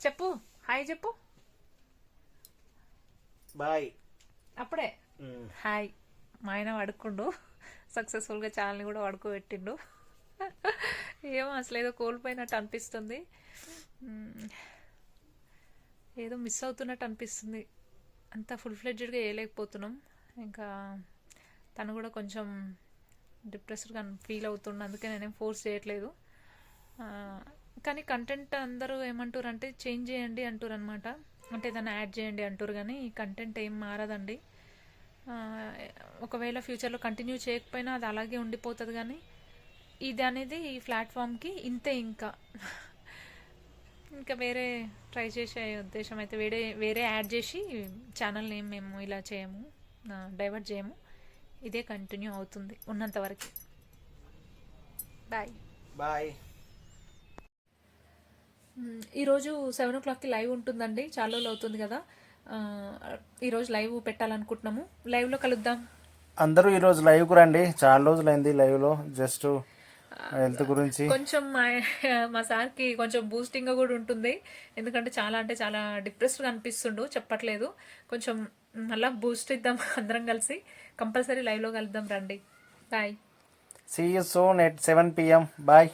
చెప్పు, హాయ్ చెప్పు. బాయ్. అప్పుడే హాయ్. మా ఆయన పడుకుండు, సక్సెస్ఫుల్గా ఛానల్ని కూడా పడుకోబెట్టిండు. ఏమో అసలు ఏదో కోల్పోయినట్టు అనిపిస్తుంది, ఏదో మిస్ అవుతున్నట్టు అనిపిస్తుంది. అంతా ఫుల్ ఫ్లెడ్జెడ్గా వేయలేకపోతున్నాం. ఇంకా తను కూడా కొంచెం డిప్రెస్డ్గా ఫీల్ అవుతుండు, అందుకే నేనేం ఫోర్స్ చేయట్లేదు. కానీ కంటెంట్ అందరూ ఏమంటారు అంటే చేంజ్ చేయండి అంటారు అనమాట, అంటే ఏదైనా యాడ్ చేయండి అంటారు, కానీ కంటెంట్ ఏం మారదండి. ఒకవేళ ఫ్యూచర్లో కంటిన్యూ చేయకపోయినా అది అలాగే ఉండిపోతుంది. కానీ ఇది అనేది ఈ ప్లాట్ఫామ్కి ఇంతే. ఇంకా వేరే ట్రై చేసే ఉద్దేశం అయితే వేరే యాడ్ చేసి ఛానల్ నేమ్ మేము ఇలా చేయము, డైవర్ట్ చేయము. ఇదే కంటిన్యూ అవుతుంది ఉన్నంత వరకు. Bye bye. ఈరోజు 7 o'clockకి లైవ్ ఉంటుందండి, చాలా రోజులు అవుతుంది కదా. ఈరోజు లైవ్ పెట్టాలనుకుంటున్నాము, లైవ్లో కలుద్దాం. అందరూ ఈరోజు లైవ్కు రండి, చాలా రోజులైంది లైవ్లో. జస్ట్ హెల్త్ గురించి కొంచెం మా సార్కి కొంచెం బూస్టింగ్గా కూడా ఉంటుంది, ఎందుకంటే చాలా అంటే చాలా డిప్రెస్డ్గా అనిపిస్తుండు, చెప్పట్లేదు. కొంచెం మళ్ళీ బూస్ట్ ఇద్దాం అందరం కలిసి, కంపల్సరీ లైవ్లో కలుద్దాం రండి. Bye. See you soon at 7 PM. Bye.